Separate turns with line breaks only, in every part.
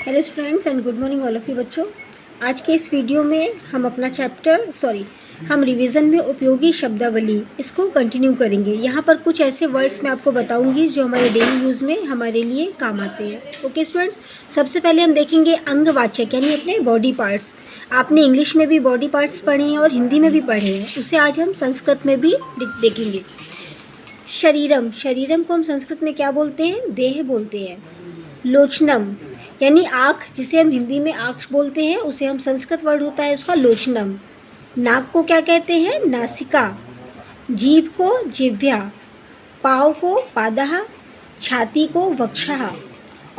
Hello students and good morning all of you बच्चों। आज के इस वीडियो में हम अपना हम रिवीजन में उपयोगी शब्दावली इसको कंटिन्यू करेंगे। यहाँ पर कुछ ऐसे वर्ड्स मैं आपको बताऊंगी जो हमारे डेली यूज़ में हमारे लिए काम आते हैं। ओके स्टूडेंट्स, सबसे पहले हम देखेंगे अंगवाचक यानी अपने बॉडी पार्ट्स। आपने इंग्लिश में भी बॉडी पार्ट्स पढ़े हैं और हिंदी में भी पढ़े हैं, उसे आज हम संस्कृत में भी देखेंगे। शरीरम, शरीरम को हम संस्कृत में क्या बोलते हैं? देह बोलते हैं। लोचनम यानी आँख, जिसे हम हिंदी में आँख बोलते हैं, उसे हम संस्कृत वर्ड होता है उसका लोचनम। नाक को क्या कहते हैं? नासिका। जीभ को जिह्वा, पाँव को पादः, छाती को वक्षः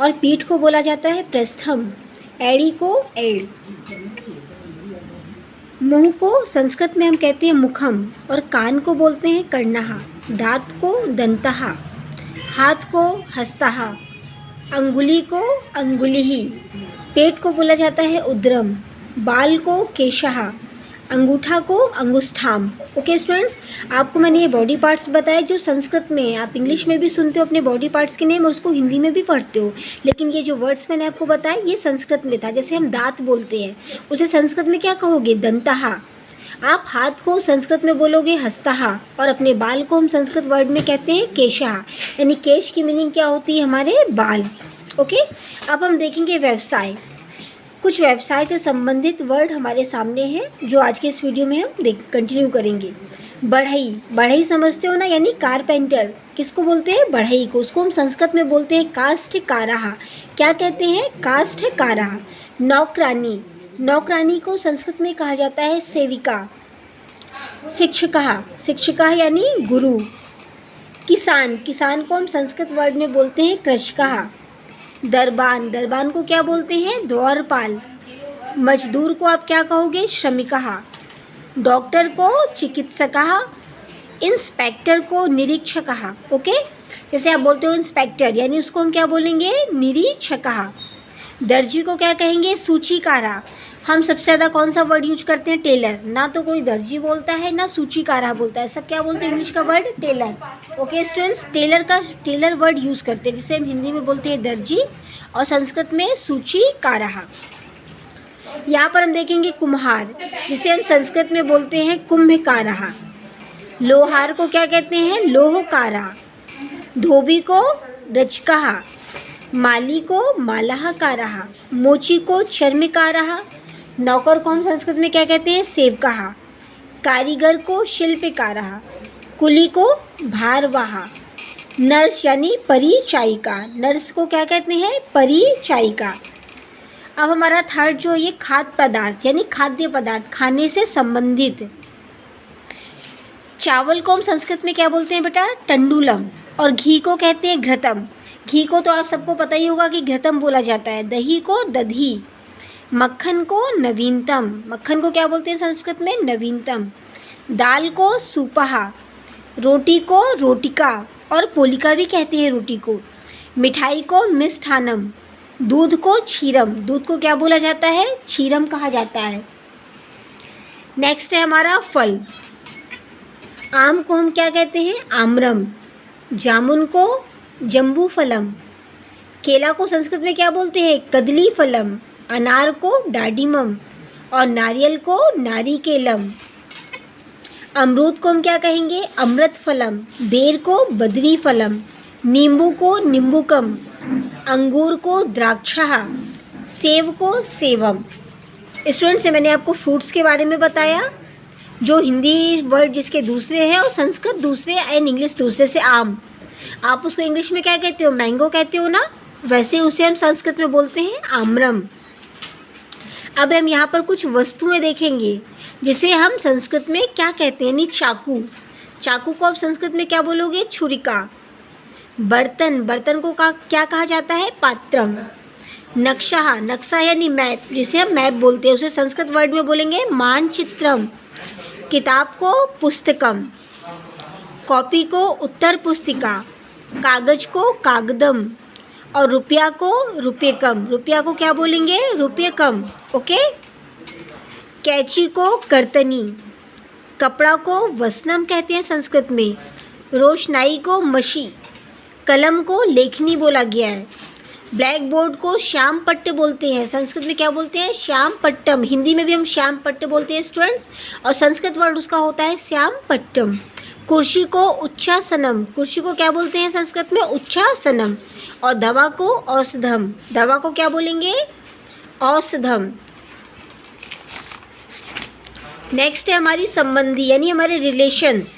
और पीठ को बोला जाता है पृष्ठम, एड़ी को एड़। मुंह को संस्कृत में हम कहते हैं मुखम और कान को बोलते हैं कर्णः। दांत को दंतः, हाथ को हस्तः, अंगुली को अंगुलिः, पेट को बोला जाता है उदरम, बाल को केशः, अंगूठा को अंगुष्ठाम। ओके स्टूडेंट्स, आपको मैंने ये बॉडी पार्ट्स बताए जो संस्कृत में, आप इंग्लिश में भी सुनते हो अपने बॉडी पार्ट्स के नेम और उसको हिंदी में भी पढ़ते हो, लेकिन ये जो वर्ड्स मैंने आपको बताए ये संस्कृत में था। जैसे हम दांत बोलते हैं, उसे संस्कृत में क्या कहोगे? दंतः। आप हाथ को संस्कृत में बोलोगे हस्तः और अपने बाल को हम संस्कृत वर्ड में कहते हैं केशः, यानी केश की मीनिंग क्या होती है? हमारे बाल। ओके, अब हम देखेंगे व्यवसाय। कुछ व्यवसाय से संबंधित वर्ड हमारे सामने हैं जो आज के इस वीडियो में हम कंटिन्यू करेंगे। बढ़ई, बढ़ई समझते हो ना, यानी कारपेंटर। किसको बोलते हैं? बढ़ई को। उसको हम संस्कृत में बोलते हैं काष्ठकारः। क्या कहते हैं? काष्ठकारः। नौकरानी, नौकरानी को संस्कृत में कहा जाता है सेविका। शिक्षकः, शिक्षकः यानी गुरु। किसान, किसान को हम संस्कृत वर्ड में बोलते हैं कृषकः। दरबान, दरबान को क्या बोलते हैं? द्वारपाल। मजदूर को आप क्या कहोगे? श्रमिकः। डॉक्टर को चिकित्सकः। इंस्पेक्टर को निरीक्षकः। ओके, जैसे आप बोलते हो इंस्पेक्टर, यानी उसको हम क्या बोलेंगे? निरीक्षकः। दर्जी को क्या कहेंगे? सूचीकारा। हम सबसे ज़्यादा कौन सा वर्ड यूज करते हैं? टेलर। ना तो कोई दर्जी बोलता है ना सूचीकारा बोलता है, सब क्या बोलते हैं? इंग्लिश का word tailor. Okay students, tailor word use करते हैं, जिसे हम हिंदी में बोलते हैं दर्जी और संस्कृत में सूचीकारा। यहाँ पर हम देखेंगे कुम्हार, जिसे हम संस्कृत में बोलते हैं कुंभकारः। लोहार को क्या कहते हैं? लोहकारा। धोबी को रचकः। माली को मालाहकारः। मोची को चर्मकारः। नौकर को हम संस्कृत में क्या कहते हैं? सेवकः। कारीगर को शिल्पकारः। कुली को भारवाह। नर्स यानी परिचायिका, नर्स को क्या कहते हैं? परिचायिका। अब हमारा थर्ड जो ये खाद्य पदार्थ यानी खाद्य पदार्थ, खाने से संबंधित। चावल को हम संस्कृत में क्या बोलते हैं बेटा? टंडुलम। और घी को कहते हैं घृतम। घी को तो आप सबको पता ही होगा कि घृतम बोला जाता है। दही को दधी। मक्खन को नवीनतम, मक्खन को क्या बोलते हैं संस्कृत में? नवीनतम। दाल को सूपहा। रोटी को रोटिका और पोलिका भी कहते हैं रोटी को। मिठाई को मिष्ठानम। दूध को क्षीरम, दूध को क्या बोला जाता है? क्षीरम कहा जाता है। नेक्स्ट है हमारा फल। आम को हम क्या कहते हैं? आम्रम। जामुन को जम्बू फलम। केला को संस्कृत में क्या बोलते हैं? कदली फलम। अनार को डाडिमम और नारियल को नारिकेलम। अमरूद को हम क्या कहेंगे? अमृत फलम। बेर को बदरी फलम। नींबू को निम्बुकम। अंगूर को द्राक्षः। सेब को सेवम। स्टूडेंट्स, से मैंने आपको फ्रूट्स के बारे में बताया, जो हिंदी वर्ड जिसके दूसरे हैं और संस्कृत दूसरे एंड इंग्लिश दूसरे से आम। आप उसको इंग्लिश में क्या कहते हो? मैंगो कहते हो ना, वैसे उसे हम संस्कृत में बोलते हैं आम्रम। अब हम यहाँ पर कुछ वस्तुएं देखेंगे जिसे हम संस्कृत में क्या कहते हैं? यानी चाकू। चाकू को आप संस्कृत में क्या बोलोगे? छुरिका। बर्तन, बर्तन को क्या कहा जाता है? पात्रम। नक्शा, नक्शा यानी मैप, जिसे हम मैप बोलते हैं, उसे संस्कृत वर्ड में बोलेंगे मानचित्रम। किताब को पुस्तकम। कॉपी को उत्तर पुस्तिका। कागज को कागदम और रुपया को रुपयकम। रुपया को क्या बोलेंगे? रुपयकम। ओके। कैंची को कर्तनी। कपड़ा को वसनम कहते हैं संस्कृत में। रोशनाई को मशी। कलम को लेखनी बोला गया है। ब्लैक बोर्ड को श्याम पट्ट बोलते हैं, संस्कृत में क्या बोलते हैं? श्याम पट्टम। हिंदी में भी हम श्याम पट्ट बोलते हैं स्टूडेंट्स, और संस्कृत वर्ड उसका होता है श्याम पट्टम। कुर्सी को उच्छासनम, कुर्सी को क्या बोलते हैं संस्कृत में? उच्छासनम। और दवा को औषधम, दवा को क्या बोलेंगे? औषधम। नेक्स्ट है हमारी संबंधी यानी हमारे रिलेशंस।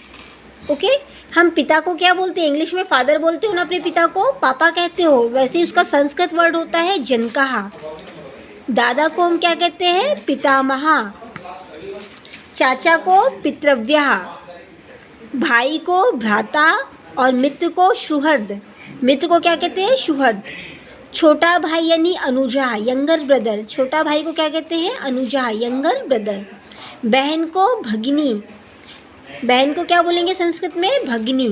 ओके, हम पिता को क्या बोलते हैं? इंग्लिश में फादर बोलते हो ना अपने पिता को, पापा कहते हो, वैसे ही उसका संस्कृत वर्ड होता है जनकहा। दादा को हम क्या कहते हैं? पितामहा। चाचा को पितृव्यः, भाई को भ्राता, और मित्र को सुहृद। मित्र को क्या कहते हैं? सुहृद। छोटा भाई यानी अनुजा, यंगर ब्रदर, छोटा भाई को क्या कहते हैं? Anuja, younger brother. बहन को भगिनी, बहन को क्या बोलेंगे संस्कृत में? भगिनी।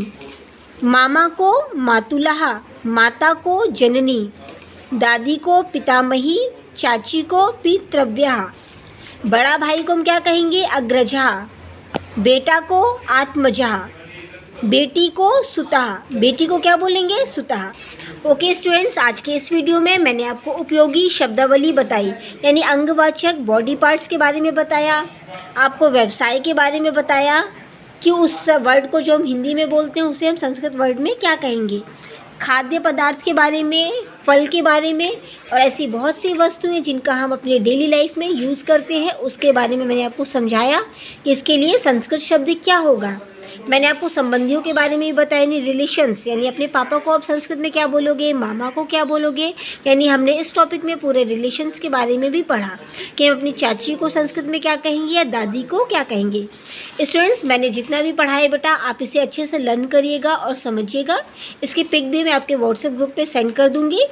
मामा को मातुलहा, माता को जननी। दादी को पितामही, चाची को पितृव्या। बड़ा भाई को हम क्या कहेंगे? अग्रजा। बेटा को आत्मजा। बेटी को सुता, बेटी को क्या बोलेंगे? सुता। ओके स्टूडेंट्स, आज के इस वीडियो में मैंने आपको उपयोगी शब्दावली बताई, यानी अंगवाचक बॉडी पार्ट्स के बारे में बताया, आपको व्यवसाय के बारे में बताया कि उस वर्ड को जो हम हिंदी में बोलते हैं उसे हम संस्कृत वर्ड में क्या कहेंगे, खाद्य पदार्थ के बारे में, फल के बारे में, और ऐसी बहुत सी वस्तुएं जिनका हम अपने डेली लाइफ में यूज़ करते हैं उसके बारे में मैंने आपको समझाया कि इसके लिए संस्कृत शब्द क्या होगा। मैंने आपको संबंधियों के बारे में भी बताया, यानी रिलेशंस, यानी अपने पापा को आप संस्कृत में क्या बोलोगे, मामा को क्या बोलोगे, यानी हमने इस टॉपिक में पूरे रिलेशंस के बारे में भी पढ़ा कि हम अपनी चाची को संस्कृत में क्या कहेंगे या दादी को क्या कहेंगे। स्टूडेंट्स, मैंने जितना भी पढ़ा है बेटा आप इसे अच्छे से लर्न करिएगा और समझिएगा। इसकी पिक भी मैं आपके व्हाट्सएप ग्रुप पर सेंड कर दूँगी।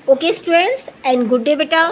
Okay students, and good day बेटा।